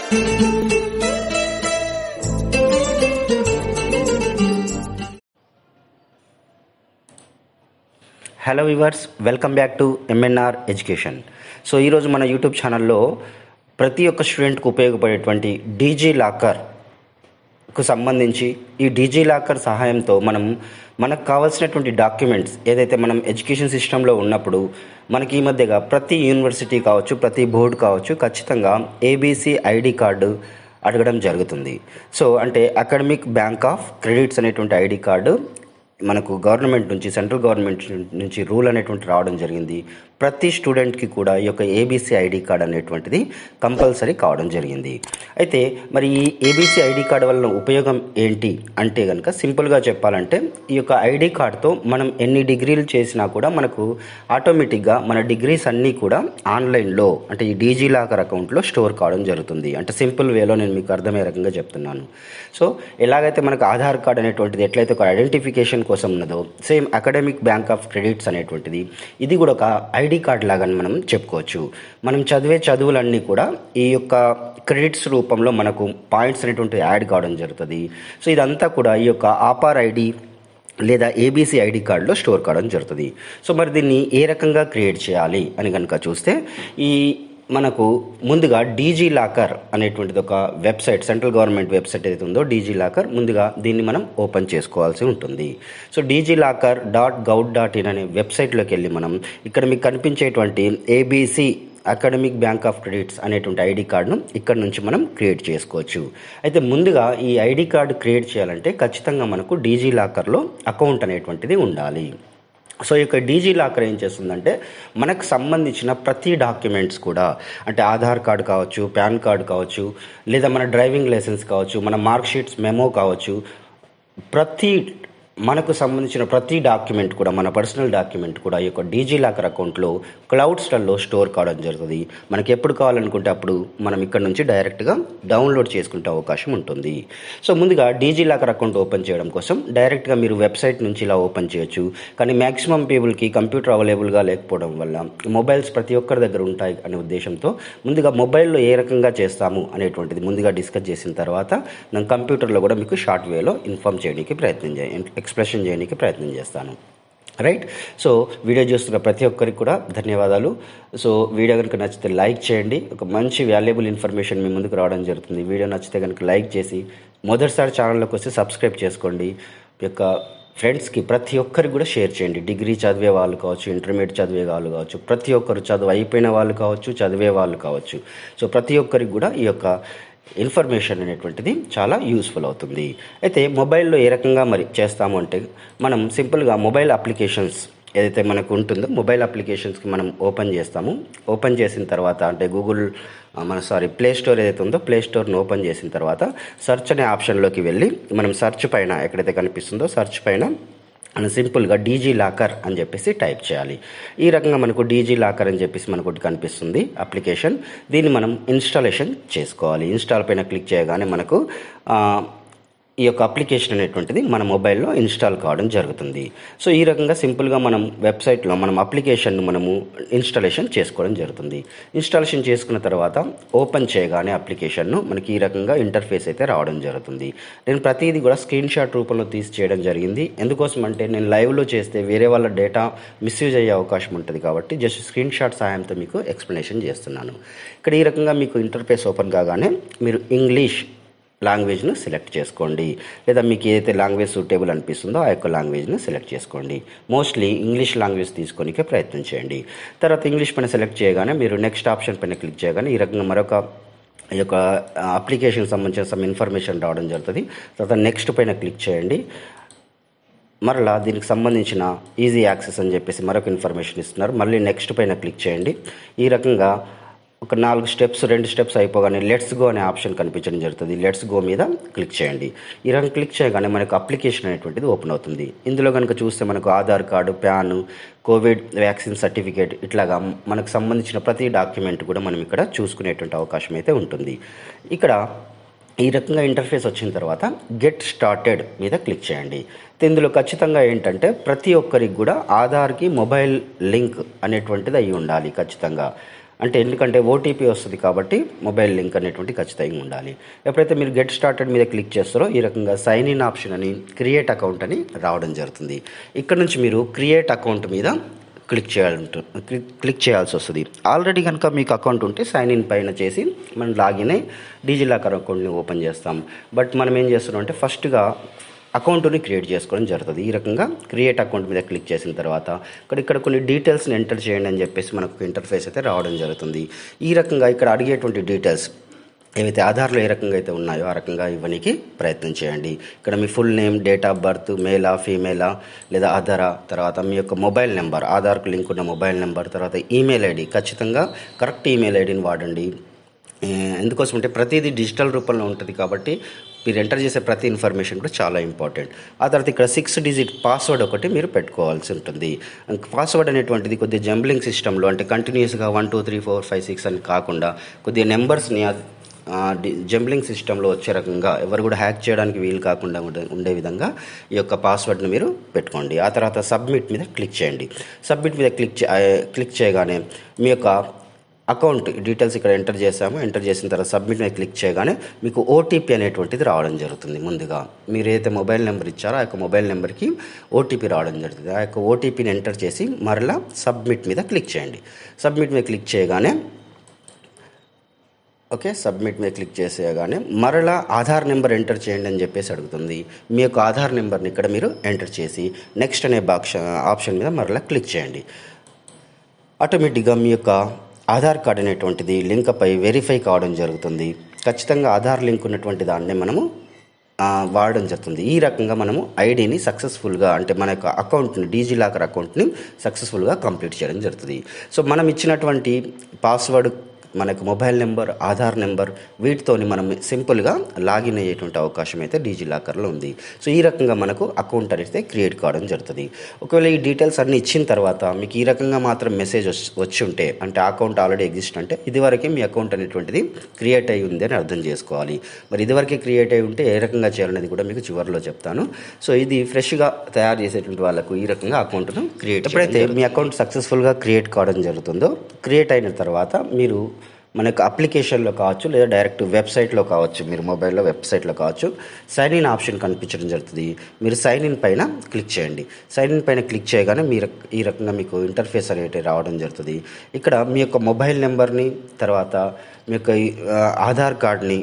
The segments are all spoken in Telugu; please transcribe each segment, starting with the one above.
Hello viewers, welcome back to MNR education. So ఈరోజు మన యూట్యూబ్ ఛానల్లో ప్రతి ఒక్క స్టూడెంట్కు ఉపయోగపడేటువంటి డీజీ లాకర్కు సంబంధించి ఈ డీజీ లాకర్ సహాయంతో మనకు కావాల్సినటువంటి డాక్యుమెంట్స్ ఏదైతే మనం ఎడ్యుకేషన్ సిస్టంలో ఉన్నప్పుడు మనకి ఈ మధ్యగా ప్రతి యూనివర్సిటీ కావచ్చు, ప్రతి బోర్డు కావచ్చు, ఖచ్చితంగా ఏబీసీ ఐడి కార్డు అడగడం జరుగుతుంది. సో అంటే అకాడమిక్ బ్యాంక్ ఆఫ్ క్రెడిట్స్ అనేటువంటి ఐడి కార్డు మనకు గవర్నమెంట్ నుంచి, సెంట్రల్ గవర్నమెంట్ నుంచి రూల్ అనేటువంటి రావడం జరిగింది. ప్రతి స్టూడెంట్కి కూడా ఈ యొక్క ఏబీసీ ఐడి కార్డ్ అనేటువంటిది కంపల్సరీ కావడం జరిగింది. అయితే మరి ఈ ఏబీసీ ఐడి కార్డు వలన ఉపయోగం ఏంటి అంటే కనుక సింపుల్గా చెప్పాలంటే ఈ యొక్క ఐడి కార్డ్తో మనం ఎన్ని డిగ్రీలు చేసినా కూడా మనకు ఆటోమేటిక్గా మన డిగ్రీస్ అన్నీ కూడా ఆన్లైన్లో అంటే ఈ డీజీ లాకర్ అకౌంట్లో స్టోర్ కావడం జరుగుతుంది. అంటే సింపుల్ వేలో నేను మీకు అర్థమయ్యే రకంగా చెప్తున్నాను. సో ఎలాగైతే మనకు ఆధార్ కార్డ్ అనేటువంటిది ఎట్లయితే ఒక ఐడెంటిఫికేషన్ కోసం ఉన్నదో, same academic bank of credits అనేటువంటిది ఇది కూడా ఒక ఐడి కార్డ్ లాగా మనం చెప్పుకోవచ్చు. మనం చదివే చదువులన్నీ కూడా ఈ యొక్క క్రెడిట్స్ రూపంలో మనకు పాయింట్స్ అనేటువంటిది యాడ్ కావడం జరుగుతుంది. సో ఇదంతా కూడా ఈ యొక్క ఆపార్ ఐడి లేదా ఏబీసీ ఐడి కార్డులో స్టోర్ కావడం జరుగుతుంది. సో మరి దీన్ని ఏ రకంగా క్రియేట్ చేయాలి అని కనుక చూస్తే మనకు ముందుగా డీజీ లాకర్ అనేటువంటిది ఒక వెబ్సైట్, సెంట్రల్ గవర్నమెంట్ వెబ్సైట్ ఏదైతే ఉందో డీజీ లాకర్, ముందుగా దీన్ని మనం ఓపెన్ చేసుకోవాల్సి ఉంటుంది. సో dglocker.gov.in అనే వెబ్సైట్లోకి వెళ్ళి మనం ఇక్కడ మీకు కనిపించేటువంటి ABC academic bank of credits అనేటువంటి ఐడి కార్డును ఇక్కడ నుంచి మనం క్రియేట్ చేసుకోవచ్చు. అయితే ముందుగా ఈ ఐడి కార్డు క్రియేట్ చేయాలంటే ఖచ్చితంగా మనకు డీజీ లాకర్లో అకౌంట్ అనేటువంటిది ఉండాలి. సో ఈ యొక్క డీజీ లాకర్ ఏం చేస్తుందంటే మనకు సంబంధించిన ప్రతి డాక్యుమెంట్స్ కూడా, అంటే ఆధార్ కార్డు కావచ్చు, పాన్ కార్డు కావచ్చు, లేదా మన డ్రైవింగ్ లైసెన్స్ కావచ్చు, మన మార్క్ షీట్స్ మెమో కావచ్చు, మనకు సంబంధించిన ప్రతి డాక్యుమెంట్ కూడా, మన పర్సనల్ డాక్యుమెంట్ కూడా ఈ యొక్క డీజీ లాకర్ అకౌంట్లో క్లౌడ్స్లలో స్టోర్ కావడం జరుగుతుంది. మనకి ఎప్పుడు కావాలనుకుంటే అప్పుడు మనం ఇక్కడ నుంచి డైరెక్ట్గా డౌన్లోడ్ చేసుకునే అవకాశం ఉంటుంది. సో ముందుగా డీజీ లాకర్ అకౌంట్ ఓపెన్ చేయడం కోసం డైరెక్ట్గా మీరు వెబ్సైట్ నుంచి ఇలా ఓపెన్ చేయొచ్చు. కానీ మ్యాక్సిమం పీపుల్కి కంప్యూటర్ అవైలబుల్గా లేకపోవడం వల్ల మొబైల్స్ ప్రతి ఒక్కరి దగ్గర ఉంటాయి అనే ఉద్దేశంతో ముందుగా మొబైల్లో ఏ రకంగా చేస్తాము అనేటువంటిది ముందుగా డిస్కస్ చేసిన తర్వాత నేను కంప్యూటర్లో కూడా మీకు షార్ట్ వేలో ఇన్ఫామ్ చేయడానికి ఎక్స్ప్రెషన్ చేయడానికి ప్రయత్నం చేస్తాను. రైట్. సో వీడియో చూస్తున్న ప్రతి ఒక్కరికి కూడా ధన్యవాదాలు. సో వీడియో కనుక నచ్చితే లైక్ చేయండి. ఒక మంచి వాల్యుబుల్ ఇన్ఫర్మేషన్ మీ ముందుకు రావడం జరుగుతుంది. వీడియో నచ్చితే కనుక లైక్ చేసి మొదటిసారి ఛానల్లోకి వస్తే సబ్స్క్రైబ్ చేసుకోండి. మీ యొక్క ఫ్రెండ్స్కి ప్రతి ఒక్కరికి కూడా షేర్ చేయండి. డిగ్రీ చదివే వాళ్ళు కావచ్చు, ఇంటర్మీడియట్ చదివే వాళ్ళు కావచ్చు, ప్రతి ఒక్కరు చదువు అయిపోయిన వాళ్ళు కావచ్చు, చదివే వాళ్ళు కావచ్చు. సో ప్రతి ఒక్కరికి కూడా ఈ యొక్క ఇన్ఫర్మేషన్ అనేటువంటిది చాలా యూస్ఫుల్ అవుతుంది. అయితే మొబైల్లో ఏ రకంగా మరి చేస్తాము అంటే మనం సింపుల్గా మొబైల్ అప్లికేషన్స్ ఏదైతే మనకు ఉంటుందో మొబైల్ అప్లికేషన్స్కి మనం ఓపెన్ చేస్తాము. ఓపెన్ చేసిన తర్వాత అంటే ప్లే స్టోర్ ఏదైతే ఉందో ప్లే స్టోర్ని ఓపెన్ చేసిన తర్వాత సెర్చ్ అనే ఆప్షన్లోకి వెళ్ళి మనం సెర్చ్ పైన ఎక్కడైతే కనిపిస్తుందో సెర్చ్ పైన మనం సింపుల్గా డీజీ లాకర్ అని చెప్పేసి టైప్ చేయాలి. ఈ రకంగా మనకు డీజీ లాకర్ అని చెప్పేసి మనకు ఒకటి కనిపిస్తుంది అప్లికేషన్. దీన్ని మనం ఇన్స్టాలేషన్ చేసుకోవాలి. ఇన్స్టాల్ పైన క్లిక్ చేయగానే మనకు ఈ యొక్క అప్లికేషన్ అనేటువంటిది మన మొబైల్లో ఇన్స్టాల్ కావడం జరుగుతుంది. సో ఈ రకంగా సింపుల్గా మనం వెబ్సైట్లో మనం అప్లికేషన్ను మనము ఇన్స్టాలేషన్ చేసుకోవడం జరుగుతుంది. ఇన్స్టాలేషన్ చేసుకున్న తర్వాత ఓపెన్ చేయగానే అప్లికేషన్ను మనకి ఈ రకంగా ఇంటర్ఫేస్ అయితే రావడం జరుగుతుంది. నేను ప్రతిదీ కూడా స్క్రీన్ షాట్ రూపంలో తీసి చేయడం జరిగింది. ఎందుకోసం అంటే నేను లైవ్లో చేస్తే వేరే వాళ్ళ డేటా మిస్యూజ్ అయ్యే అవకాశం ఉంటుంది కాబట్టి జస్ట్ స్క్రీన్ షాట్ సహాయంతో మీకు ఎక్స్ప్లెనేషన్ చేస్తున్నాను. ఇక్కడ ఈ రకంగా మీకు ఇంటర్ఫేస్ ఓపెన్ కాగానే మీరు ఇంగ్లీష్ లాంగ్వేజ్ను సెలెక్ట్ చేసుకోండి, లేదా మీకు ఏదైతే లాంగ్వేజ్ సూటేబుల్ అనిపిస్తుందో ఆ యొక్క లాంగ్వేజ్ను సెలెక్ట్ చేసుకోండి. మోస్ట్లీ ఇంగ్లీష్ లాంగ్వేజ్ తీసుకోనికే ప్రయత్నం చేయండి. తర్వాత ఇంగ్లీష్ పైన సెలెక్ట్ చేయగానే మీరు నెక్స్ట్ ఆప్షన్ పైన క్లిక్ చేయగానే ఈ రకంగా మరొక ఈ యొక్క అప్లికేషన్ సంబంధించిన సమ్ ఇన్ఫర్మేషన్ రావడం జరుగుతుంది. తర్వాత నెక్స్ట్ పైన క్లిక్ చేయండి. మరలా దీనికి సంబంధించిన ఈజీ యాక్సెస్ అని చెప్పేసి మరొక ఇన్ఫర్మేషన్ ఇస్తున్నారు. మళ్ళీ నెక్స్ట్ పైన క్లిక్ చేయండి. ఈ రకంగా ఒక 2 స్టెప్స్ అయిపోగానే లెట్స్ గో అనే ఆప్షన్ కనిపించడం జరుగుతుంది. లెట్స్ గో మీద క్లిక్ చేయండి. ఈ రకంగా క్లిక్ చేయగానే మనకు అప్లికేషన్ అనేటువంటిది ఓపెన్ అవుతుంది. ఇందులో కనుక చూస్తే మనకు Aadhaar card, pan, Covid vaccine certificate ఇట్లాగా మనకు సంబంధించిన ప్రతి డాక్యుమెంట్ కూడా మనం ఇక్కడ చూసుకునేటువంటి అవకాశం అయితే ఉంటుంది. ఇక్కడ ఈ రకంగా ఇంటర్ఫేస్ వచ్చిన తర్వాత గెట్ స్టార్టెడ్ మీద క్లిక్ చేయండి. ఇందులో ఖచ్చితంగా ఏంటంటే ప్రతి ఒక్కరికి కూడా ఆధార్కి మొబైల్ లింక్ అనేటువంటిది అయి ఉండాలి ఖచ్చితంగా. అంటే ఎందుకంటే ఓటీపీ వస్తుంది కాబట్టి మొబైల్ లింక్ అనేటువంటి ఖచ్చితంగా ఉండాలి. ఎప్పుడైతే మీరు గెట్ స్టార్టెడ్ మీద క్లిక్ చేస్తారో ఈ రకంగా సైన్ ఇన్ ఆప్షన్ అని క్రియేట్ అకౌంట్ అని రావడం జరుగుతుంది. ఇక్కడ నుంచి మీరు క్రియేట్ అకౌంట్ మీద క్లిక్ చేయాల్సి వస్తుంది. ఆల్రెడీ కనుక మీకు అకౌంట్ ఉంటే సైన్ ఇన్ పైన చేసి మనం లాగిన్ అయ్యి డిజిలాకర్ అకౌంట్ని ఓపెన్ చేస్తాం. బట్ మనం ఏం చేస్తున్నాం అంటే ఫస్ట్గా అకౌంట్ని క్రియేట్ చేసుకోవడం జరుగుతుంది. ఈ రకంగా క్రియేట్ అకౌంట్ మీద క్లిక్ చేసిన తర్వాత ఇక్కడ కొన్ని డీటెయిల్స్ని ఎంటర్ చేయండి అని చెప్పేసి మనకు ఇంటర్ఫేస్ అయితే రావడం జరుగుతుంది. ఈ రకంగా ఇక్కడ అడిగేటువంటి డీటెయిల్స్ ఏవైతే ఆధార్లో ఏ రకంగా అయితే ఉన్నాయో ఆ రకంగా ఇవ్వడానికి ప్రయత్నం చేయండి. ఇక్కడ మీ full name, date of birth, మేలా ఫీమేలా లేదా ఆధారా, తర్వాత మీ యొక్క మొబైల్ నెంబర్, ఆధార్కు లింక్ ఉన్న మొబైల్ నెంబర్, తర్వాత ఈమెయిల్ ఐడి, ఖచ్చితంగా కరెక్ట్ ఈమెయిల్ ఐడిని వాడండి. ఎందుకోసం అంటే ప్రతిదీ డిజిటల్ రూపంలో ఉంటుంది కాబట్టి మీరు ఎంటర్ చేసే ప్రతి ఇన్ఫర్మేషన్ కూడా చాలా ఇంపార్టెంట్. ఆ తర్వాత ఇక్కడ 6 డిజిట్ పాస్వర్డ్ ఒకటి మీరు పెట్టుకోవాల్సి ఉంటుంది. పాస్వర్డ్ అనేటువంటిది కొద్దిగా జంబ్లింగ్ సిస్టంలో అంటే కంటిన్యూస్గా 1 2 3 4 5 6 అని కాకుండా కొద్దిగా నెంబర్స్ని జంబ్లింగ్ సిస్టంలో వచ్చే రకంగా ఎవరు కూడా హ్యాక్ చేయడానికి వీలు కాకుండా ఉండే విధంగా ఈ యొక్క పాస్వర్డ్ని మీరు పెట్టుకోండి. ఆ తర్వాత సబ్మిట్ మీద క్లిక్ చేయండి. సబ్మిట్ మీద క్లిక్ చేయగానే మీ యొక్క అకౌంట్ డీటెయిల్స్ ఇక్కడ ఎంటర్ చేసాము. ఎంటర్ చేసిన తర్వాత సబ్మిట్ మీద క్లిక్ చేయగానే మీకు ఓటీపీ అనేటువంటిది రావడం జరుగుతుంది. ముందుగా మీరు ఏదైతే మొబైల్ నెంబర్ ఇచ్చారో ఆ యొక్క మొబైల్ నెంబర్కి ఓటీపీ రావడం జరుగుతుంది. ఆ యొక్క ఓటీపీని ఎంటర్ చేసి మరలా సబ్మిట్ మీద క్లిక్ చేయండి. సబ్మిట్ మీద క్లిక్ చేయగానే సబ్మిట్ మీద క్లిక్ చేసేయగానే మరలా ఆధార్ నెంబర్ ఎంటర్ చేయండి అని చెప్పేసి అడుగుతుంది. మీ యొక్క ఆధార్ నెంబర్ని ఇక్కడ మీరు ఎంటర్ చేసి నెక్స్ట్ అనే ఆప్షన్ మీద మరలా క్లిక్ చేయండి. ఆటోమేటిక్గా మీ యొక్క ఆధార్ కార్డ్ అనేటువంటిది లింక్ పై వెరిఫై కావడం జరుగుతుంది. ఖచ్చితంగా ఆధార్ లింక్ ఉన్నటువంటి దాన్నే మనము వాడడం జరుగుతుంది. ఈ రకంగా మనము ఐడిని సక్సెస్ఫుల్గా అంటే మన యొక్క అకౌంట్ని డిజిలాకర్ అకౌంట్ని సక్సెస్ఫుల్గా కంప్లీట్ చేయడం జరుగుతుంది. సో మనం ఇచ్చినటువంటి పాస్వర్డ్, మనకు మొబైల్ నెంబర్, ఆధార్ నెంబర్ వీటితోని మనం సింపుల్గా లాగిన్ అయ్యేటువంటి అవకాశం అయితే డిజిలాకర్లో ఉంది. సో ఈ రకంగా మనకు అకౌంట్ అనేది క్రియేట్ కావడం జరుగుతుంది. ఒకవేళ ఈ డీటెయిల్స్ అన్నీ ఇచ్చిన తర్వాత మీకు ఈ రకంగా మాత్రం మెసేజ్ వచ్చి ఉంటే అంటే అకౌంట్ ఆల్రెడీ ఎగ్జిస్ట్ అంటే ఇదివరకే మీ అకౌంట్ అనేటువంటిది క్రియేట్ అయ్యి ఉంది అని అర్థం చేసుకోవాలి. మరి ఇదివరకే క్రియేట్ అయ్యి ఉంటే ఏ రకంగా చేయాలనేది కూడా మీకు చివరిలో చెప్తాను. సో ఇది ఫ్రెష్గా తయారు చేసేటువంటి వాళ్ళకు ఈ రకంగా అకౌంట్ను క్రియేట్ ఎప్పుడైతే మీ అకౌంట్ సక్సెస్ఫుల్గా క్రియేట్ కావడం జరుగుతుందో క్రియేట్ అయిన తర్వాత మీరు మనకు అప్లికేషన్లో కావచ్చు లేదా డైరెక్ట్ వెబ్సైట్లో కావచ్చు, మీరు మొబైల్లో వెబ్సైట్లో కావచ్చు సైన్ ఇన్ ఆప్షన్ కనిపించడం జరుగుతుంది. మీరు సైన్ ఇన్ పైన క్లిక్ చేయండి. సైన్ ఇన్ పైన క్లిక్ చేయగానే మీరు ఈ రకంగా మీకు ఇంటర్ఫేస్ అనేది రావడం జరుగుతుంది. ఇక్కడ మీ యొక్క మొబైల్ నెంబర్ని తర్వాత మీ యొక్క ఆధార్ కార్డ్ని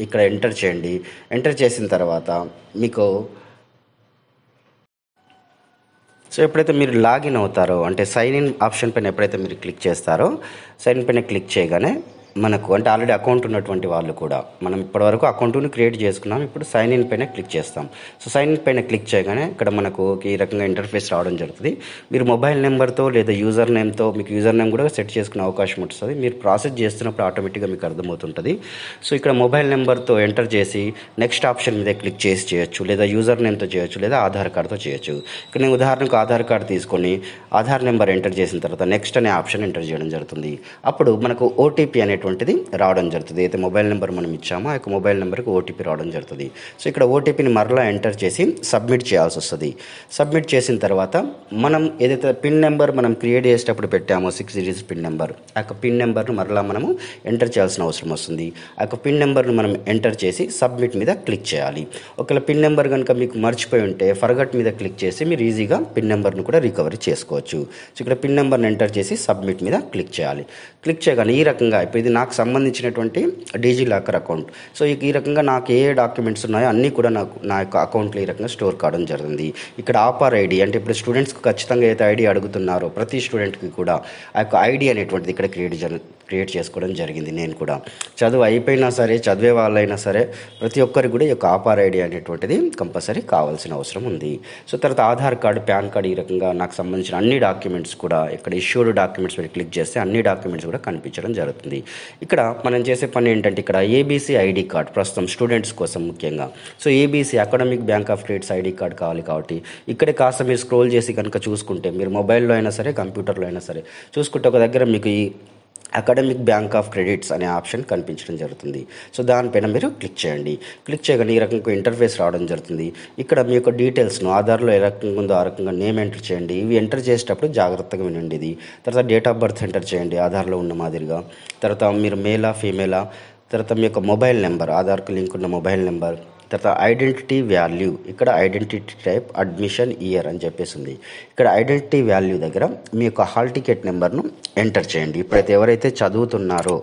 ఇక్కడ ఎంటర్ చేయండి. ఎంటర్ చేసిన తర్వాత మీకు ఎప్పుడైతే మీరు లాగిన్ అవుతారో అంటే సైన్ ఇన్ ఆప్షన్ పైన ఎప్పుడైతే మీరు క్లిక్ చేస్తారో సైన్ ఇన్ పైన క్లిక్ చేయగానే మనకు అంటే ఆల్రెడీ అకౌంట్ ఉన్నటువంటి వాళ్ళు కూడా మనం ఇప్పటివరకు అకౌంట్ని క్రియేట్ చేసుకున్నాం. ఇప్పుడు సైన్ ఇన్ పైన క్లిక్ చేస్తాం. సో సైన్ ఇన్ పైన క్లిక్ చేయగానే ఇక్కడ మనకు ఈ రకంగా ఇంటర్ఫేస్ రావడం జరుగుతుంది. మీరు మొబైల్ నెంబర్తో లేదా యూజర్ నేమ్తో మీకు యూజర్ నేమ్ కూడా సెట్ చేసుకునే అవకాశం ఉంటుంది. మీరు ప్రాసెస్ చేస్తున్నప్పుడు ఆటోమేటిక్గా మీకు అర్థమవుతుంటుంది. సో ఇక్కడ మొబైల్ నెంబర్తో ఎంటర్ చేసి నెక్స్ట్ ఆప్షన్ మీద క్లిక్ చేసి చేయొచ్చు, లేదా యూజర్ నేమ్తో చేయొచ్చు, లేదా ఆధార్ కార్డ్తో చేయొచ్చు. ఇక్కడ నేను ఉదాహరణకు ఆధార్ కార్డ్ తీసుకొని ఆధార్ నెంబర్ ఎంటర్ చేసిన తర్వాత నెక్స్ట్ అనే ఆప్షన్ ఎంటర్ చేయడం జరుగుతుంది. అప్పుడు మనకు ఓటీపీ అనేటువంటిది రావడం జరుగుతుంది. అయితే మొబైల్ నెంబర్ మనం ఇచ్చామో ఆ యొక్క మొబైల్ నెంబర్కి ఓటీపీ రావడం జరుగుతుంది. సో ఇక్కడ ఓటీపీని మరలా ఎంటర్ చేసి సబ్మిట్ చేయాల్సి వస్తుంది. సబ్మిట్ చేసిన తర్వాత మనం ఏదైతే పిన్ నెంబర్ మనం క్రియేట్ చేసేటప్పుడు పెట్టామో 6 డిజిట్స్ పిన్ నెంబర్, ఆ యొక్క పిన్ నెంబర్ను మరలా మనము ఎంటర్ చేయాల్సిన అవసరం వస్తుంది. ఆ యొక్క పిన్ నెంబర్ను మనం ఎంటర్ చేసి సబ్మిట్ మీద క్లిక్ చేయాలి. ఒకవేళ పిన్ నెంబర్ కనుక మీకు మర్చిపోయి ఉంటే ఫర్గట్ మీద క్లిక్ చేసి మీరు ఈజీగా పిన్ నెంబర్ను కూడా రికవరీ చేసుకోవచ్చు. సో ఇక్కడ పిన్ నెంబర్ని ఎంటర్ చేసి సబ్మిట్ మీద క్లిక్ చేయాలి. క్లిక్ చేయగానే ఈ రకంగా ఇప్పుడు ఇది నాకు సంబంధించినటువంటి డిజిలాకర్ అకౌంట్. సో ఈ రకంగా నాకు ఏ డాక్యుమెంట్స్ ఉన్నాయో అన్నీ కూడా నా యొక్క అకౌంట్లో ఈ రకంగా స్టోర్ కావడం జరిగింది. ఇక్కడ ఆపార్ ఐడి అంటే ఇప్పుడు స్టూడెంట్స్కి ఖచ్చితంగా ఏదైతే ఐడి అడుగుతున్నారో ప్రతి స్టూడెంట్కి కూడా ఆ యొక్క ఐడి అనేటువంటిది ఇక్కడ క్రియేట్ చేసుకోవడం జరిగింది. నేను కూడా చదువు అయిపోయినా సరే చదివే వాళ్ళైనా సరే ప్రతి ఒక్కరికి కూడా ఈ యొక్క ఆపార్ ఐడి అనేటువంటిది కంపల్సరీ కావాల్సిన అవసరం ఉంది. సో తర్వాత ఆధార్ కార్డు, పాన్ కార్డు ఈ రకంగా నాకు సంబంధించిన అన్ని డాక్యుమెంట్స్ కూడా ఇక్కడ ఇష్యూడ్ డాక్యుమెంట్స్ మీద క్లిక్ చేస్తే అన్ని డాక్యుమెంట్స్ కూడా కనిపించడం జరుగుతుంది. ఇక్కడ మనం చేసే పని ఏంటంటే ఇక్కడ ఏబీసీ ఐడి కార్డ్ ప్రస్తుతం స్టూడెంట్స్ కోసం ముఖ్యంగా. So ABC academic bank of credits ID card కావాలి కాబట్టి ఇక్కడే కాస్త మీరు స్క్రోల్ చేసి కనుక చూసుకుంటే మీరు మొబైల్లో అయినా సరే కంప్యూటర్లో అయినా సరే చూసుకుంటే ఒక దగ్గర మీకు ఈ అకాడమిక్ బ్యాంక్ ఆఫ్ క్రెడిట్స్ అనే ఆప్షన్ కనిపించడం జరుగుతుంది. సో దానిపైన మీరు క్లిక్ చేయండి. క్లిక్ చేయగానే ఈ రకంగా ఇంటర్ఫేస్ రావడం జరుగుతుంది. ఇక్కడ మీ యొక్క డీటెయిల్స్ను ఆధార్లో ఏ రకంగా ఉందో ఆ రకంగా నేమ్ ఎంటర్ చేయండి. ఇవి ఎంటర్ చేసేటప్పుడు జాగ్రత్తగా వినండి. ఇది తర్వాత డేట్ ఆఫ్ బర్త్ ఎంటర్ చేయండి ఆధార్లో ఉన్న మాదిరిగా. తర్వాత మీరు మేలా ఫీమేలా, తర్వాత మీ యొక్క మొబైల్ నెంబర్, ఆధార్కు లింక్ ఉన్న మొబైల్ నెంబర్, తర్వాత ఐడెంటిటీ వాల్యూ, ఇక్కడ ఐడెంటిటీ టైప్ అడ్మిషన్ ఇయర్ అని చెప్పేసి ఉంది. ఇక్కడ ఐడెంటిటీ వాల్యూ దగ్గర మీ యొక్క హాల్ టికెట్ నెంబర్ను ఎంటర్ చేయండి. ఇప్పుడైతే ఎవరైతే చదువుతున్నారో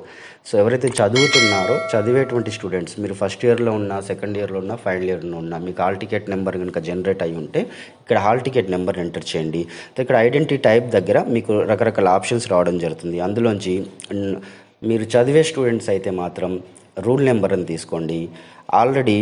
చదివేటువంటి స్టూడెంట్స్, మీరు ఫస్ట్ ఇయర్లో ఉన్నా, సెకండ్ ఇయర్లో ఉన్నా, ఫైనల్ ఇయర్లో ఉన్నా, మీకు హాల్ టికెట్ నెంబర్ కనుక జనరేట్ అయి ఉంటే ఇక్కడ హాల్ టికెట్ నెంబర్ ఎంటర్ చేయండి. ఇక్కడ ఐడెంటిటీ టైప్ దగ్గర మీకు రకరకాల ఆప్షన్స్ రావడం జరుగుతుంది. అందులోంచి మీరు చదివే స్టూడెంట్స్ అయితే మాత్రం రూల్ నెంబర్ అని తీసుకోండి. ఆల్రెడీ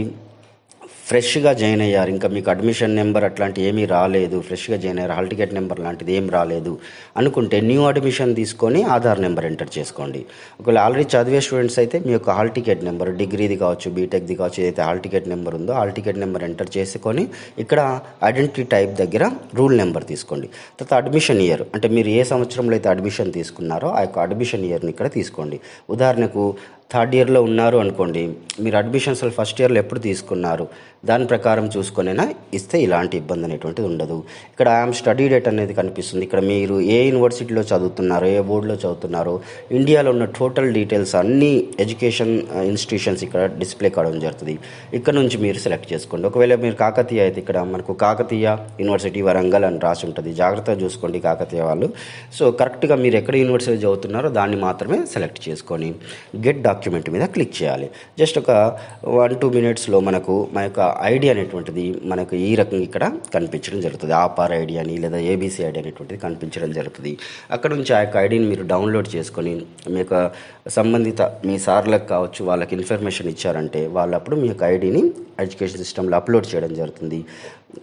ఫ్రెష్గా జాయిన్ అయ్యారు, ఇంకా మీకు అడ్మిషన్ నెంబర్ అట్లాంటి ఏమీ రాలేదు, ఫ్రెష్గా జాయిన్ అయ్యారు, హాల్ టికెట్ నెంబర్ లాంటిది ఏం రాలేదు అనుకుంటే న్యూ అడ్మిషన్ తీసుకొని ఆధార్ నెంబర్ ఎంటర్ చేసుకోండి. ఒకవేళ ఆల్రెడీ చదివే స్టూడెంట్స్ అయితే మీ యొక్క హాల్ టికెట్ నెంబర్, డిగ్రీది కావచ్చు, బీటెక్ది కావచ్చు, ఏదైతే హాల్ టికెట్ నెంబర్ ఉందో హాల్ టికెట్ నెంబర్ ఎంటర్ చేసుకొని ఇక్కడ ఐడెంటిటీ టైప్ దగ్గర రూల్ నెంబర్ తీసుకోండి. తర్వాత అడ్మిషన్ ఇయర్, అంటే మీరు ఏ సంవత్సరంలో అయితే అడ్మిషన్ తీసుకున్నారో ఆ యొక్క అడ్మిషన్ ఇయర్ని ఇక్కడ తీసుకోండి. ఉదాహరణకు థర్డ్ ఇయర్లో ఉన్నారు అనుకోండి, మీరు అడ్మిషన్స్ ఫస్ట్ ఇయర్లో ఎప్పుడు తీసుకున్నారు దాని ప్రకారం చూసుకొనైనా ఇస్తే ఇలాంటి ఇబ్బంది అనేటువంటిది ఉండదు. ఇక్కడ ఐఎమ్ స్టడీ డేట్ అనేది కనిపిస్తుంది. ఇక్కడ మీరు ఏ యూనివర్సిటీలో చదువుతున్నారో, ఏ బోర్డులో చదువుతున్నారో, ఇండియాలో ఉన్న టోటల్ డీటెయిల్స్ అన్ని ఎడ్యుకేషన్ ఇన్స్టిట్యూషన్స్ ఇక్కడ డిస్ప్లే కావడం జరుగుతుంది. ఇక్కడ నుంచి మీరు సెలెక్ట్ చేసుకోండి. ఒకవేళ మీరు కాకతీయ అయితే ఇక్కడ మనకు కాకతీయ యూనివర్సిటీ వరంగల్ అని రాసి ఉంటుంది, జాగ్రత్తగా చూసుకోండి కాకతీయ వాళ్ళు. సో కరెక్ట్గా మీరు ఎక్కడ యూనివర్సిటీ చదువుతున్నారో దాన్ని మాత్రమే సెలెక్ట్ చేసుకొని గెట్ డాక్యుమెంట్ మీద క్లిక్ చేయాలి. జస్ట్ ఒక 1-2 మినిట్స్లో మనకు మా యొక్క ఐడి అనేటువంటిది మనకు ఈ రకంగా ఇక్కడ కనిపించడం జరుగుతుంది. ఆపార్ ఐడి అని లేదా ఏబీసీ ఐడి అనేటువంటిది కనిపించడం జరుగుతుంది. అక్కడ నుంచి ఆ యొక్క ఐడిని మీరు డౌన్లోడ్ చేసుకొని మీ యొక్క సంబంధిత మీ సార్లకు కావచ్చు వాళ్ళకి ఇన్ఫర్మేషన్ ఇచ్చారంటే వాళ్ళప్పుడు మీ యొక్క ఐడిని ఎడ్యుకేషన్ సిస్టంలో అప్లోడ్ చేయడం జరుగుతుంది.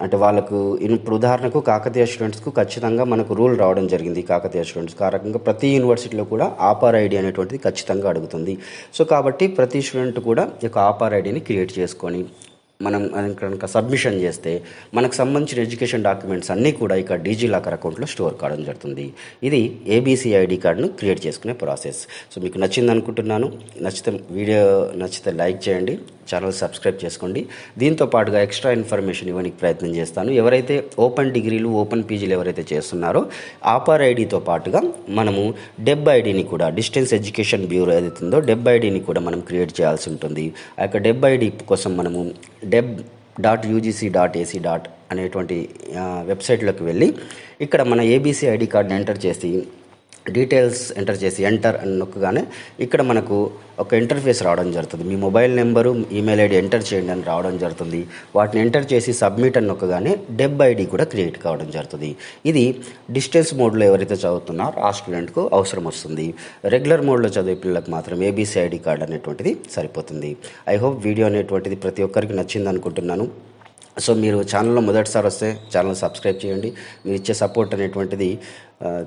అంటే వాళ్ళకు ఇప్పుడు ఉదాహరణకు కాకతీయ స్టూడెంట్స్కు ఖచ్చితంగా మనకు రూల్ రావడం జరిగింది. కాకతీయ స్టూడెంట్స్కి ఆ రకంగా ప్రతి యూనివర్సిటీలో కూడా ఆపార్ ఐడి అనేటువంటిది ఖచ్చితంగా అడుగుతుంది. సో కాబట్టి ప్రతి స్టూడెంట్ కూడా ఈ యొక్క ఆపార్ ఐడిని క్రియేట్ చేసుకొని మనం కనుక సబ్మిషన్ చేస్తే మనకు సంబంధించిన ఎడ్యుకేషన్ డాక్యుమెంట్స్ అన్నీ కూడా ఇక్కడ డిజిలాకర్ అకౌంట్లో స్టోర్ కావడం జరుగుతుంది. ఇది ఏబీసీ ఐడి కార్డును క్రియేట్ చేసుకునే ప్రాసెస్. సో మీకు నచ్చింది అనుకుంటున్నాను. వీడియో నచ్చితే లైక్ చేయండి, ఛానల్ సబ్స్క్రైబ్ చేసుకోండి. దీంతో పాటుగా ఎక్స్ట్రా ఇన్ఫర్మేషన్ ఇవ్వడానికి ప్రయత్నం చేస్తాను. ఎవరైతే ఓపెన్ డిగ్రీలు, ఓపెన్ పీజీలు ఎవరైతే చేస్తున్నారో ఆపార్ ఐడితో పాటుగా మనము డెబ్ ఐడిని కూడా, డిస్టెన్స్ ఎడ్యుకేషన్ బ్యూరో ఏదైతే ఉందో డెబ్ ఐడిని కూడా మనం క్రియేట్ చేయాల్సి ఉంటుంది. ఆ యొక్క డెబ్ ఐడి కోసం మనము deb.ugc.ac. అనేటువంటి వెబ్సైట్లోకి వెళ్ళి ఇక్కడ మన ఏబీసీ ఐడి కార్డుని ఎంటర్ చేసి డీటెయిల్స్ ఎంటర్ చేసి ఎంటర్ అని నొక్కగానే ఇక్కడ మనకు ఒక ఇంటర్ఫేస్ రావడం జరుగుతుంది. మీ mobile number, email ID enter చేయండి అని రావడం జరుగుతుంది. వాటిని ఎంటర్ చేసి సబ్మిట్ అని నొక్కగానే డెబ్ ఐడి కూడా క్రియేట్ కావడం జరుగుతుంది. ఇది డిస్టెన్స్ మోడ్లో ఎవరైతే చదువుతున్నారో ఆ స్టూడెంట్కు అవసరం వస్తుంది. రెగ్యులర్ మోడ్లో చదివే పిల్లలకు మాత్రం ఏబీసీ ఐడి కార్డు అనేటువంటిది సరిపోతుంది. ఐ హోప్ వీడియో అనేటువంటిది ప్రతి ఒక్కరికి నచ్చింది అనుకుంటున్నాను. సో మీరు ఛానల్లో మొదటిసారి వస్తే ఛానల్ సబ్స్క్రైబ్ చేయండి. మీరు ఇచ్చే సపోర్ట్ అనేటువంటిది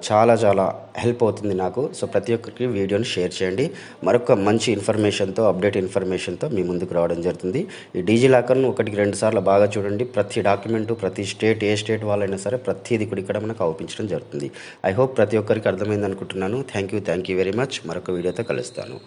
చాలా చాలా హెల్ప్ అవుతుంది నాకు. సో ప్రతి ఒక్కరికి వీడియోని షేర్ చేయండి. మరొక మంచి ఇన్ఫర్మేషన్తో, అప్డేట్ ఇన్ఫర్మేషన్తో మీ ముందుకు రావడం జరుగుతుంది. ఈ డిజిలాకర్ను 1-2 సార్లు బాగా చూడండి. ప్రతి డాక్యుమెంటు, ప్రతి స్టేట్, ఏ స్టేట్ వాళ్ళైనా సరే ప్రతిదీ కూడా ఇక్కడ మనకు అవుపించడం జరుగుతుంది. ఐ హోప్ ప్రతి ఒక్కరికి అర్థమైంది అనుకుంటున్నాను. Thank you very much. మరొక వీడియోతో కలుస్తాను.